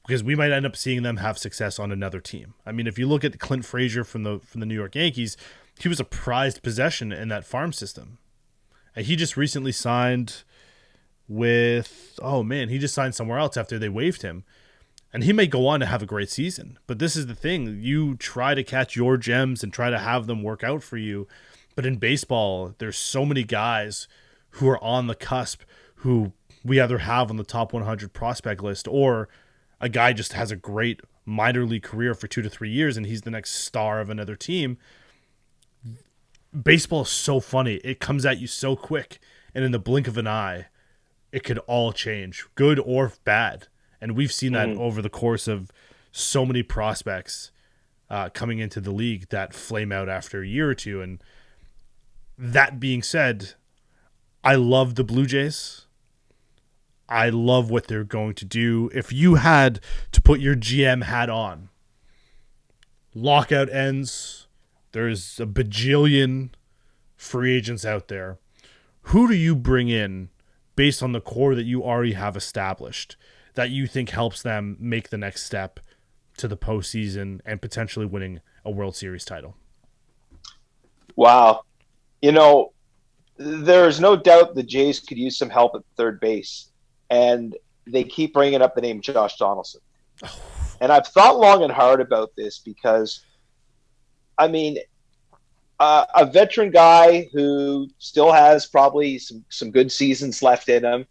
Because we might end up seeing them have success on another team. I mean, if you look at Clint Frazier from the New York Yankees, he was a prized possession in that farm system. And he just recently signed with he just signed somewhere else after they waived him. And he may go on to have a great season. But this is the thing. You try to catch your gems and try to have them work out for you. But in baseball, there's so many guys who are on the cusp who we either have on the top 100 prospect list, or a guy just has a great minor league career for 2 to 3 years and he's the next star of another team. Baseball is so funny. It comes at you so quick. And in the blink of an eye, it could all change, good or bad. And we've seen that over the course of so many prospects coming into the league that flame out after a year or two. And that being said, I love the Blue Jays. I love what they're going to do. If you had to put your GM hat on, lockout ends, there's a bajillion free agents out there. Who do you bring in based on the core that you already have established that you think helps them make the next step to the postseason and potentially winning a World Series title?
Wow. There's no doubt the Jays could use some help at third base. And they keep bringing up the name Josh Donaldson. And I've thought long and hard about this because, I mean, a veteran guy who still has probably some good seasons left in him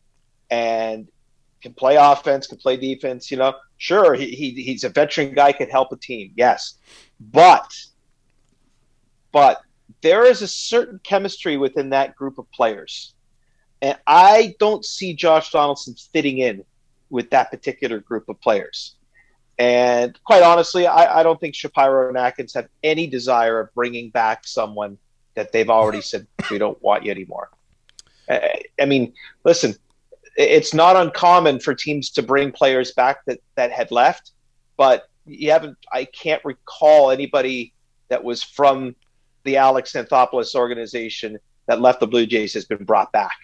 and can play offense, can play defense, sure, he's a veteran guy, could help a team. Yes. But there is a certain chemistry within that group of players. And I don't see Josh Donaldson fitting in with that particular group of players. And quite honestly, I don't think Shapiro and Atkins have any desire of bringing back someone that they've already said, we don't want you anymore. I mean, listen, it's not uncommon for teams to bring players back that had left, but I can't recall anybody that was from the Alex Anthopoulos organization that left the Blue Jays has been brought back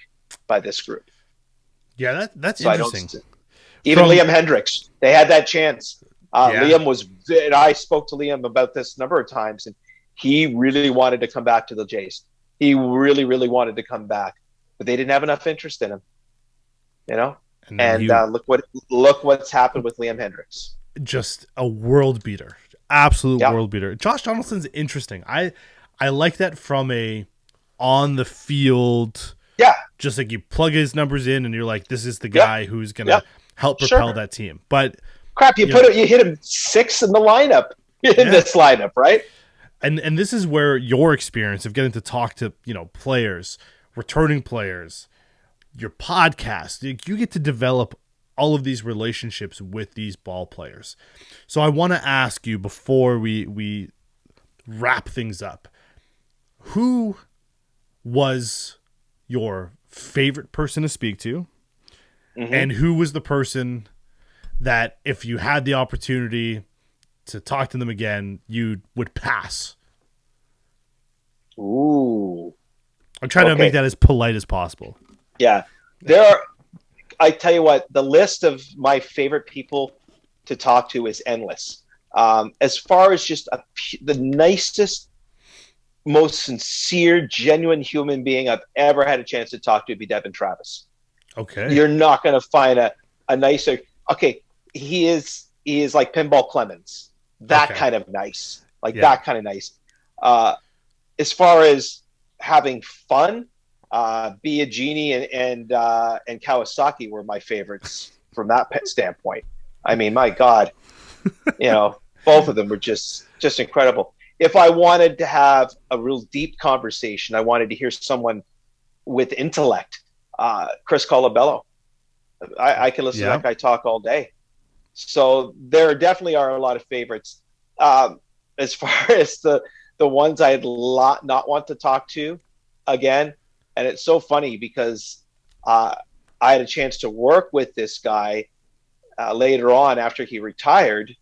by this group.
Yeah, that's so interesting.
Even Liam Hendricks, they had that chance. Liam and I spoke to Liam about this a number of times, and he really wanted to come back to the Jays. He really, really wanted to come back, but they didn't have enough interest in him. Look what's happened with Liam Hendricks.
Just a world beater, absolute world beater. Josh Donaldson's interesting. I like that from a on the field.
Yeah.
Just like you plug his numbers in and you're like, this is the guy who's going to help propel that team. But
crap, you hit him 6th in the lineup in this lineup, right?
And this is where your experience of getting to talk to, players, returning players, your podcast, you get to develop all of these relationships with these ball players. So I want to ask you before we wrap things up, who was your favorite person to speak to, and who was the person that if you had the opportunity to talk to them again, you would pass?
Ooh.
I'm trying to make that as polite as possible.
Yeah. I tell you what, the list of my favorite people to talk to is endless. As far as just the nicest, most sincere, genuine human being I've ever had a chance to talk to would be Devin Travis.
Okay.
You're not going to find a nicer. Okay. He is like Pinball Clemens. That kind of nice. That kind of nice. As far as having fun, Be a Genie and Kawasaki were my favorites from that standpoint. I mean, my God, both of them were just incredible. If I wanted to have a real deep conversation, I wanted to hear someone with intellect, Chris Colabello. I can listen to that guy talk all day. So there definitely are a lot of favorites. As far as the ones I'd not want to talk to again, and it's so funny because I had a chance to work with this guy later on after he retired.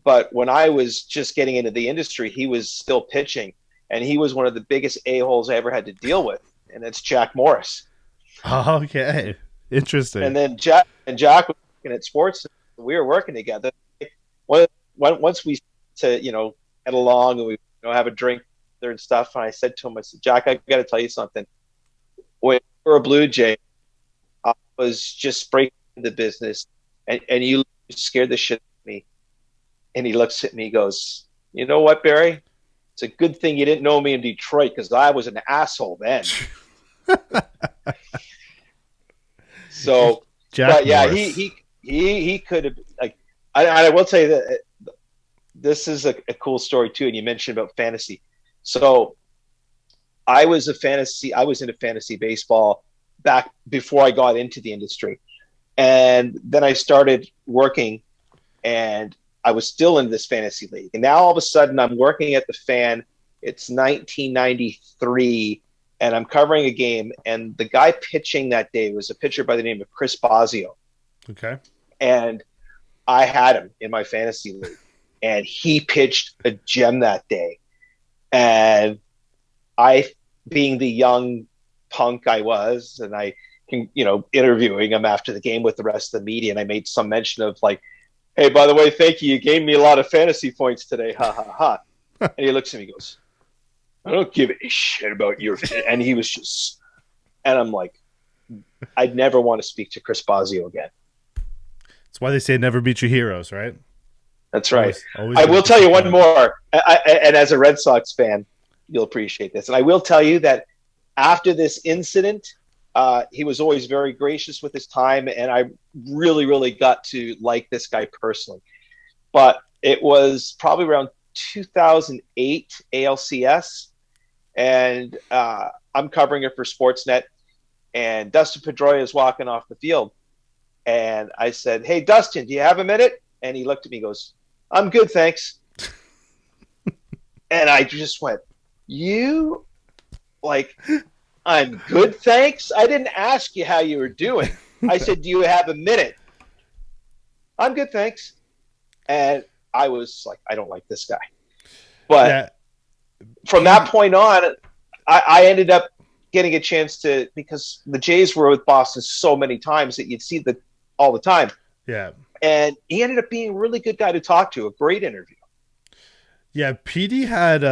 But when I was just getting into the industry, he was still pitching, and he was one of the biggest a-holes I ever had to deal with, and it's Jack Morris.
Okay, interesting.
And then Jack was working at sports. We were working together. Once we get along and we have a drink there and stuff, and I said to him, I said, Jack, I got to tell you something. When you were a Blue Jay, I was just breaking the business, and you scared the shit And he looks at me, he goes, "You know what, Barry? It's a good thing you didn't know me in Detroit because I was an asshole then." So,
Jack
but yeah,
Morris.
he could have like. I will tell you that this is a cool story too. And you mentioned about fantasy. So I was into fantasy baseball back before I got into the industry. And then I started working and I was still in this fantasy league. And now all of a sudden I'm working at the Fan. It's 1993 and I'm covering a game. And the guy pitching that day was a pitcher by the name of Chris Bosio.
Okay.
And I had him in my fantasy league. And he pitched a gem that day. And I, being the young punk I was, and I, interviewing him after the game with the rest of the media, and I made some mention of like, "Hey, by the way, thank you. You gave me a lot of fantasy points today. Ha ha ha." And he looks at me and goes, "I don't give a shit about your," and he was just, and I'm like, I'd never want to speak to Chris Bosio again.
That's why they say never beat your heroes, right?
That's right.
Always
I
gonna
will tell you one
disappoint.
more, and as a Red Sox fan, you'll appreciate this. And I will tell you that after this incident, he was always very gracious with his time, and I really, really got to like this guy personally. But it was probably around 2008 ALCS, and I'm covering it for Sportsnet, and Dustin Pedroia is walking off the field. And I said, "Hey, Dustin, do you have a minute?" And he looked at me and goes, "I'm good, thanks." And I just went, "You, like, I'm good, thanks? I didn't ask you how you were doing. I said, do you have a minute?" "I'm good, thanks." And I was like, I don't like this guy. But
Yeah,
from that
Petey.
point on, I ended up getting a chance to, because the Jays were with Boston so many times that you'd see the all the time.
Yeah,
And he ended up being a really good guy to talk to, a great interview.
yeah. Petey had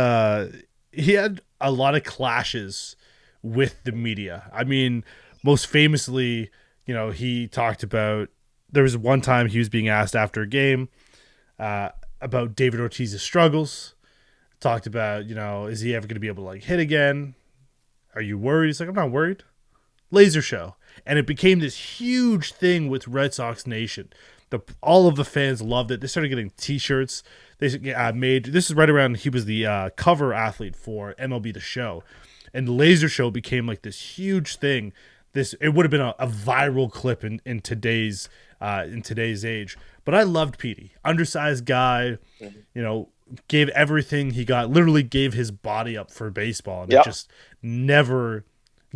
he had a lot of clashes with the media. I mean, most famously, he talked about there was one time he was being asked after a game about David Ortiz's struggles. Talked about, is he ever going to be able to like hit again? Are you worried? He's like, I'm not worried. Laser show. And it became this huge thing with Red Sox Nation. All of the fans loved it. They started getting T-shirts. They made this is right around he was the cover athlete for MLB The Show, and the Laser Show became like this huge thing. It would have been a viral clip in today's age. But I loved Petey, undersized guy,
Mm-hmm.
you know, gave everything he got. Literally gave his body up for baseball, and it
Yep.
just never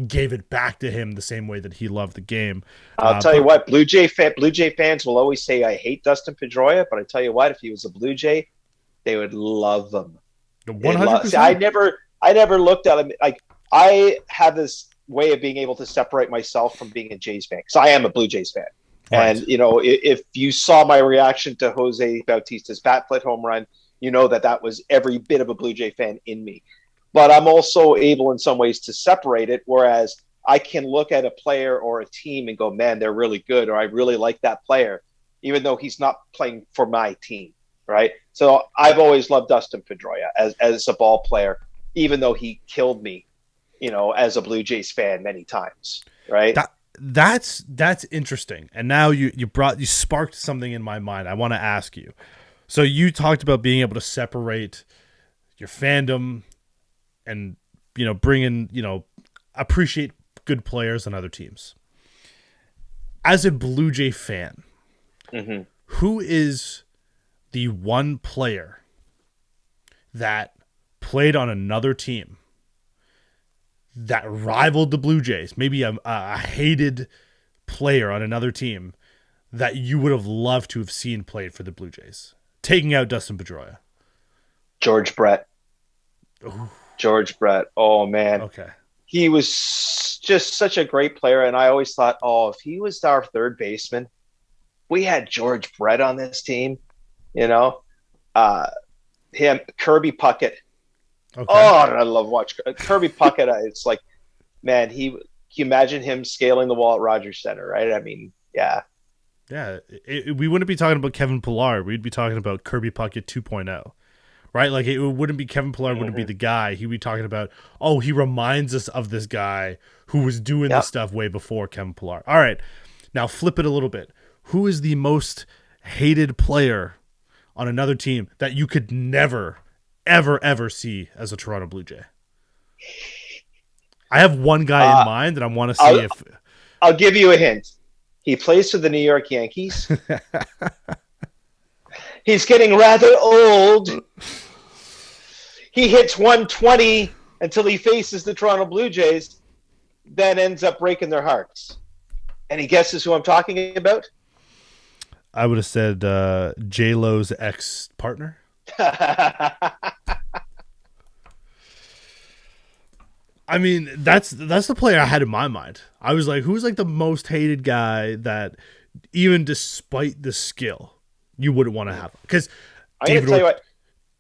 gave it back to him the same way that he loved the game.
I'll tell you
But
what, Blue Jay fans will always say I hate Dustin Pedroia, but I tell you what, if he was a Blue Jay, they would love him.
one
They'd
hundred
love. See,
percent,
I never looked at him like I have this way of being able to separate myself from being a Jays fan because I am a Blue Jays fan.
right?
And if you saw my reaction to Jose Bautista's bat flip home run, you know that was every bit of a Blue Jay fan in me. But I'm also able in some ways to separate it, whereas I can look at a player or a team and go, man, they're really good, or I really like that player, even though he's not playing for my team, right? So I've always loved Dustin Pedroia as a ball player, even though he killed me, as a Blue Jays fan many times, right?
That's interesting. And now you sparked something in my mind. I want to ask you. So you talked about being able to separate your fandom and bring in appreciate good players on other teams. As a Blue Jay fan,
Mm-hmm.
who is the one player that played on another team that rivaled the Blue Jays, maybe a hated player on another team that you would have loved to have seen played for the Blue Jays, taking out Dustin Pedroia?
George Brett.
Ooh,
George Brett. Oh, man.
okay.
He was just such a great player. And I always thought, oh, if he was our third baseman, we had George Brett on this team, you know, him, Kirby Puckett.
Okay.
Oh, I love watching Kirby Puckett. It's like, man, can you imagine him scaling the wall at Rogers Center, right? I mean, yeah.
Yeah, we wouldn't be talking about Kevin Pillar. We'd be talking about Kirby Puckett 2.0, right? Like, it wouldn't be Kevin Pillar, wouldn't be
Mm-hmm.
the guy. He'd be talking about, oh, he reminds us of this guy who was doing this
Yep.
stuff way before Kevin Pillar. All right, now flip it a little bit. Who is the most hated player on another team that you could never, ever, ever see as a Toronto Blue Jay? I have one guy in
Uh,
mind, and I want to see
I'll
if.
I'll give you a hint. He plays for the New York Yankees. He's getting rather old. He hits 120 until he faces the Toronto Blue Jays, then ends up breaking their hearts. Any guesses who I'm talking about?
I would have said J Lo's ex partner. I mean, that's the player I had in my mind. I was like, who's like the most hated guy that, even despite the skill, you wouldn't want to have? Because
I'm going to tell you what.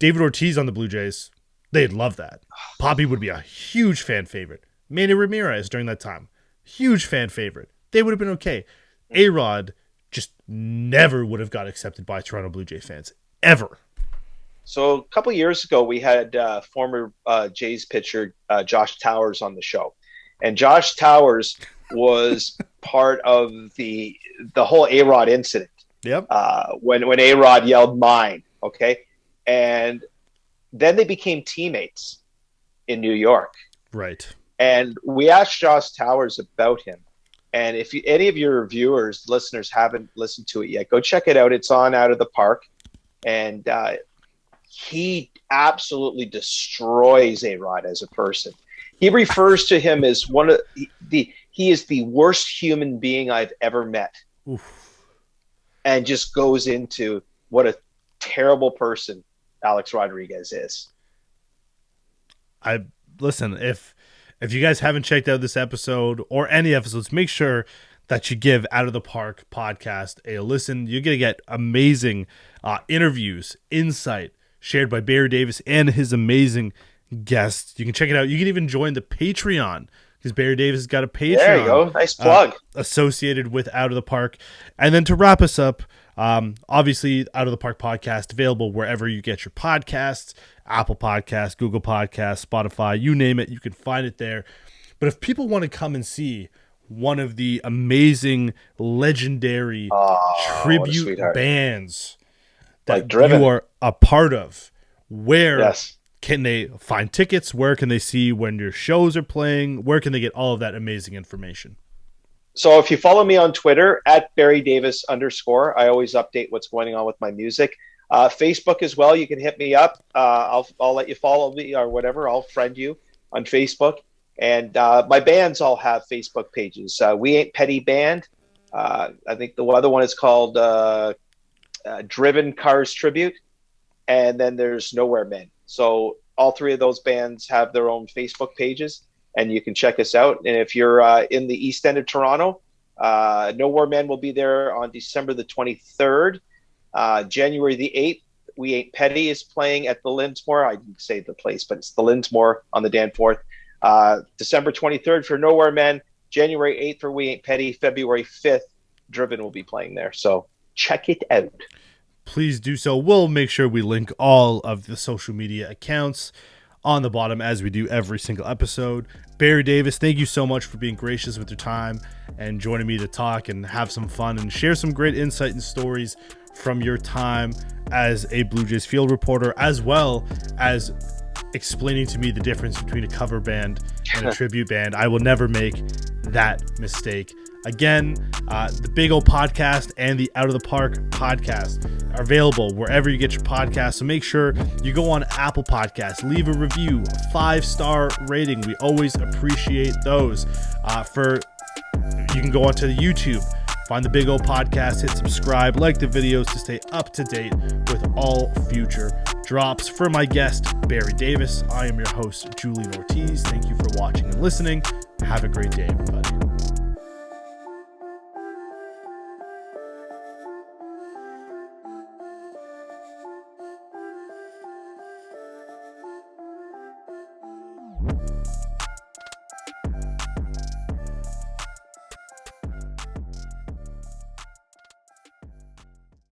David Ortiz on the Blue Jays, they'd love that. Poppy would be a huge fan favorite. Manny Ramirez during that time, huge fan favorite. They would have been okay. A-Rod just never would have got accepted by Toronto Blue Jay fans, ever.
So a couple of years ago, we had former Jays pitcher Josh Towers on the show, and Josh Towers was part of the whole A-Rod incident.
Yep.
When A-Rod yelled "mine," okay, and then they became teammates in New York.
Right.
And we asked Josh Towers about him. And if any of your viewers, listeners, haven't listened to it yet, go check it out. It's on Out of the Park, and he absolutely destroys A-Rod as a person. He refers to him as he is the worst human being I've ever met.
Oof.
And just goes into what a terrible person Alex Rodriguez is.
I listen, if you guys haven't checked out this episode or any episodes, make sure that you give Out of the Park podcast a listen. You're going to get amazing interviews, insight shared by Barry Davis and his amazing guests. You can check it out. You can even join the Patreon because Barry Davis has got a Patreon.
There you go. Nice plug.
Associated with Out of the Park. And then to wrap us up, obviously Out of the Park podcast available wherever you get your podcasts, Apple Podcasts, Google Podcasts, Spotify, you name it, you can find it there. But if people want to come and see one of the amazing, legendary tribute bands that you are a part of, where can they find tickets? Where can they see when your shows are playing? Where can they get all of that amazing information?
So if you follow me on Twitter at Barry Davis _, I always update what's going on with my music. Facebook as well. You can hit me up. I'll let you follow me or whatever. I'll friend you on Facebook. And my bands all have Facebook pages. We Ain't Petty Band. I think the other one is called Driven Cars Tribute. And then there's Nowhere Men. So all three of those bands have their own Facebook pages, and you can check us out. And if you're in the East End of Toronto, Nowhere Men will be there on December the 23rd. January the 8th, We Ain't Petty is playing at the Linsmore. I didn't say the place, but it's the Linsmore on the Danforth. December 23rd for Nowhere Men. January 8th for We Ain't Petty. February 5th, Driven will be playing there. So check it out.
Please do so. We'll make sure we link all of the social media accounts on the bottom as we do every single episode. Barry Davis, thank you so much for being gracious with your time and joining me to talk and have some fun and share some great insight and stories from your time as a Blue Jays field reporter, as well as explaining to me the difference between a cover band and a tribute band. I will never make that mistake. Again, the Big O Podcast and the Out of the Park Podcast are available wherever you get your podcasts. So make sure you go on Apple Podcasts, leave a review, a 5-star rating. We always appreciate those. You can go onto the YouTube, find the Big O Podcast, hit subscribe, like the videos to stay up to date with all future drops. For my guest, Barry Davis, I am your host, Julian Ortiz. Thank you for watching and listening. Have a great day, everybody.